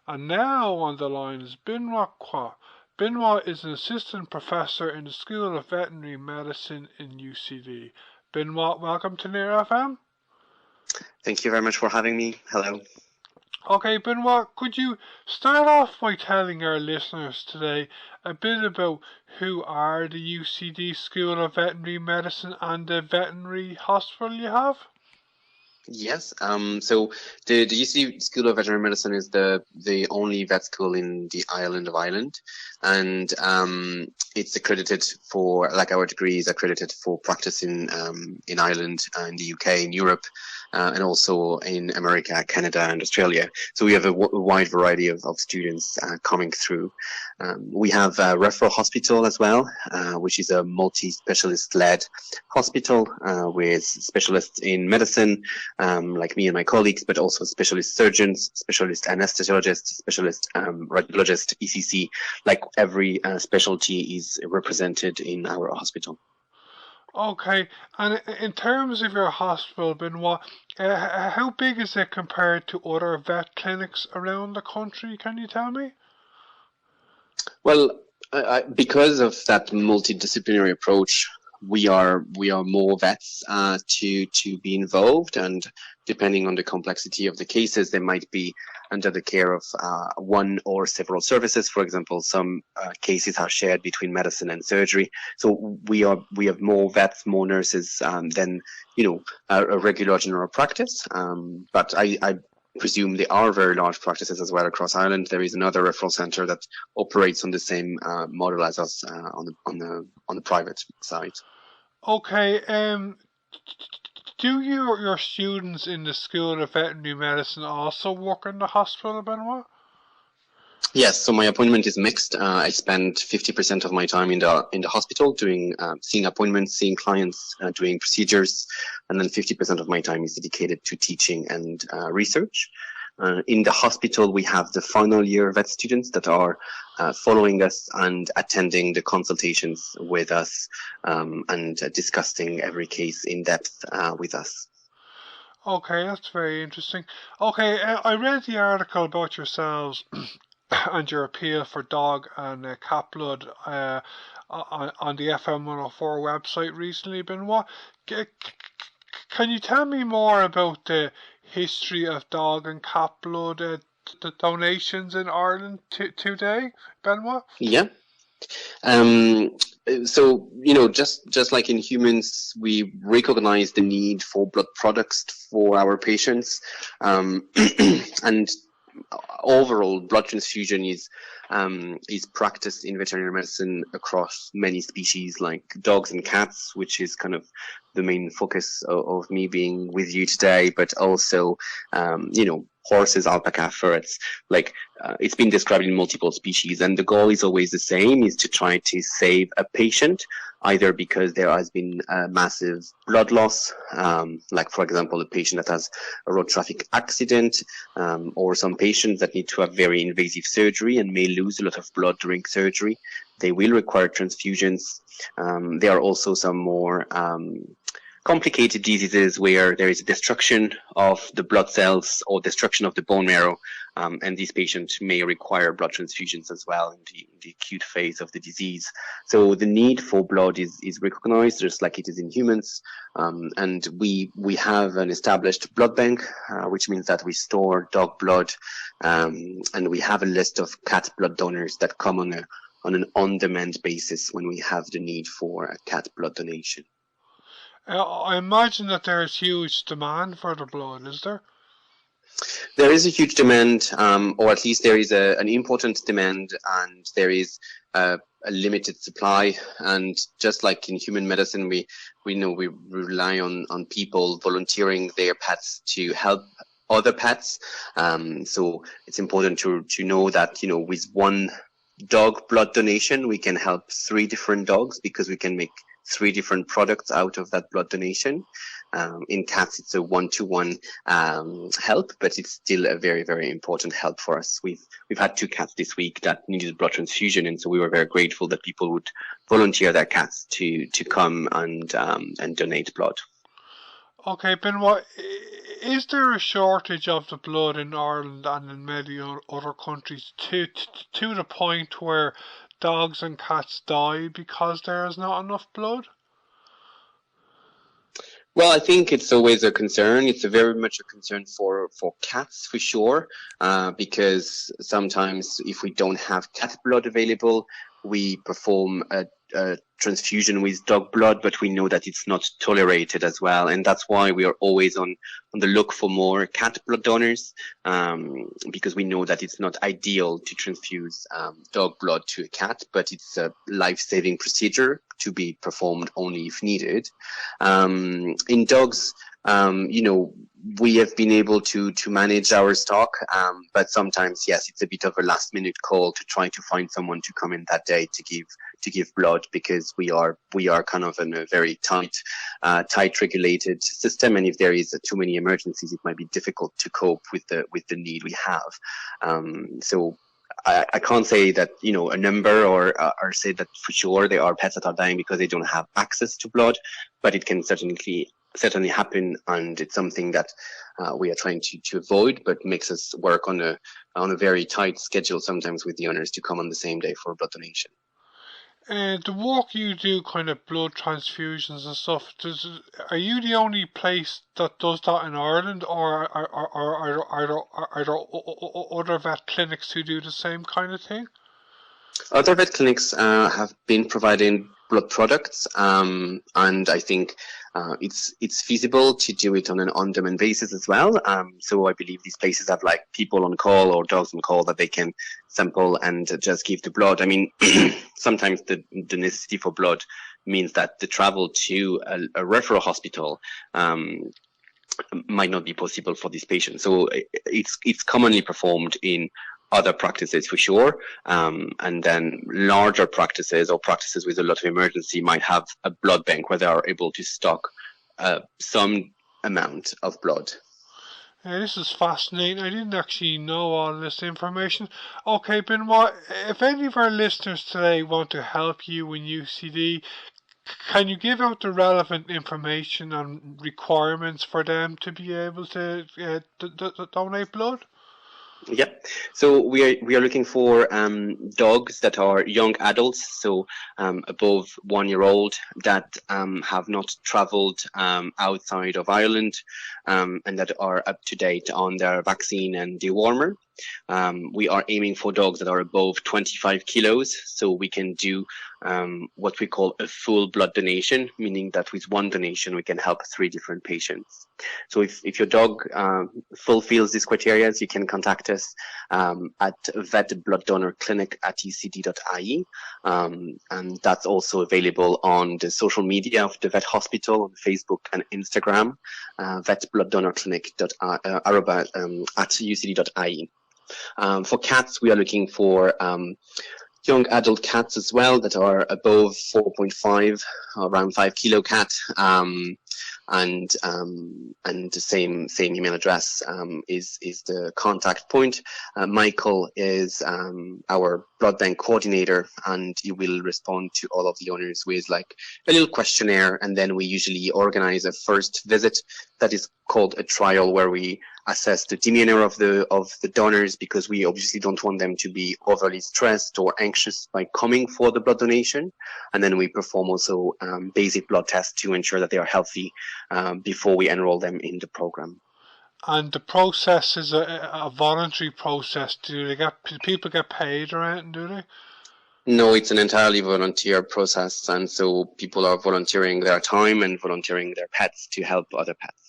And now on the line is Benoit Qua. Benoit is an assistant professor in the School of Veterinary Medicine in UCD. Benoit, welcome to Near FM. Thank you very much for having me. Hello. Okay, Benoit, could you start off by telling our listeners today a bit about who are the UCD School of Veterinary Medicine and the veterinary hospital you have? Yes. So the UCD School of Veterinary Medicine is the only vet school in the island of Ireland, and it's accredited for, like, our degree is accredited for practice in Ireland, in the UK, in Europe, and also in America, Canada, and Australia. So we have a wide variety of students coming through. We have a referral hospital as well, which is a multi-specialist led hospital with specialists in medicine, like me and my colleagues, but also specialist surgeons, specialist anesthesiologists, specialist radiologist, ECC. Like, every specialty is represented in our hospital. Okay, and in terms of your hospital, Benoit, how big is it compared to other vet clinics around the country? Can you tell me? Well, because of that multidisciplinary approach, we are more vets to be involved, and depending on the complexity of the cases, they might be under the care of one or several services. For example, some cases are shared between medicine and surgery. So we have more vets, more nurses than a regular general practice. But I presume there are very large practices as well across Ireland. There is another referral centre that operates on the same model as us on the private side. Okay, do your students in the School of Veterinary Medicine also work in the hospital, Benoit? Yes, so my appointment is mixed. I spend 50% of my time in the hospital doing seeing appointments, seeing clients, doing procedures, and then 50% of my time is dedicated to teaching and research. In the hospital, we have the final year vet students that are following us and attending the consultations with us, and discussing every case in depth with us. Okay, that's very interesting. Okay, I read the article about yourselves and your appeal for dog and cat blood on the FM 104 website recently, Benoit. Can you tell me more about the history of dog and cat blood the donations in Ireland today, Benoit? Yeah. So, just like in humans, we recognize the need for blood products for our patients, and overall blood transfusion is practiced in veterinary medicine across many species, like dogs and cats, which is kind of the main focus of me being with you today, but also horses, alpaca, ferrets. Like, it's been described in multiple species, and the goal is always the same: is to try to save a patient, either because there has been a massive blood loss, like, for example, a patient that has a road traffic accident, or some patients that need to have very invasive surgery and may lose a lot of blood during surgery. They will require transfusions. There are also some more complicated diseases where there is destruction of the blood cells or destruction of the bone marrow, and these patients may require blood transfusions as well in the acute phase of the disease. So the need for blood is recognized, just like it is in humans, and we have an established blood bank, which means that we store dog blood, and we have a list of cat blood donors that come on an on-demand basis when we have the need for a cat blood donation. I imagine that there is huge demand for the blood, is there? There is a huge demand, or at least there is an important demand, and there is a limited supply. And just like in human medicine, we rely on people volunteering their pets to help other pets. So it's important to know that, with one dog blood donation, we can help 3 different dogs, because we can make 3 different products out of that blood donation. In cats, it's a 1-to-1 help, but it's still a very, very important help for us. We've had 2 cats this week that needed blood transfusion, and so we were very grateful that people would volunteer their cats to come and donate blood. Okay, Benoit, is there a shortage of the blood in Ireland and in many other countries to the point where dogs and cats die because there is not enough blood? Well, I think it's always a concern. It's a very much a concern for cats for sure, because sometimes if we don't have cat blood available, we perform a transfusion with dog blood, but we know that it's not tolerated as well, and that's why we are always on the look for more cat blood donors, because we know that it's not ideal to transfuse dog blood to a cat, but it's a life-saving procedure to be performed only if needed. In dogs, we have been able to manage our stock, but sometimes, yes, it's a bit of a last minute call to try to find someone to come in that day to give blood, because we are kind of in a very tight regulated system, and if there is too many emergencies, it might be difficult to cope with the need we have. So I can't say that a number or say that for sure there are pets that are dying because they don't have access to blood, but it can certainly happen, and it's something that we are trying to avoid, but makes us work on a very tight schedule sometimes with the owners to come on the same day for blood donation. The work you do, kind of blood transfusions and stuff, are you the only place that does that in Ireland, or are there other vet clinics who do the same kind of thing? Other vet clinics have been providing blood products, and I think it's feasible to do it on an on-demand basis as well. So I believe these places have like people on call or dogs on call that they can sample and just give the blood. I mean, sometimes the necessity for blood means that the travel to a referral hospital might not be possible for this patient. So it's commonly performed in other practices for sure, and then larger practices or practices with a lot of emergency might have a blood bank where they are able to stock some amount of blood. This is fascinating. I didn't actually know all this information. Okay, Benoit, if any of our listeners today want to help you in UCD, can you give out the relevant information and requirements for them to be able to donate blood? Yep. So we are looking for dogs that are young adults, so above 1 year old, that have not travelled outside of Ireland, and that are up to date on their vaccine and dewormer. We are aiming for dogs that are above 25 kilos, so we can do what we call a full blood donation, meaning that with one donation we can help 3 different patients. So if your dog fulfills these criteria, you can contact us at vetblooddonorclinic@ucd.ie, and that's also available on the social media of the Vet Hospital on Facebook and Instagram, vetblooddonorclinic@ucd.ie. For cats, we are looking for young adult cats as well that are above 4.5, around 5 kilo cat, and the same email address is the contact point. Michael is our blood bank coordinator, and he will respond to all of the owners with like a little questionnaire, and then we usually organize a first visit that is called a trial, where we assess the demeanor of the donors, because we obviously don't want them to be overly stressed or anxious by coming for the blood donation, and then we perform also basic blood tests to ensure that they are healthy before we enroll them in the program. And the process is a voluntary process. Do people get paid or anything? Do they? No, it's an entirely volunteer process, and so people are volunteering their time and volunteering their pets to help other pets.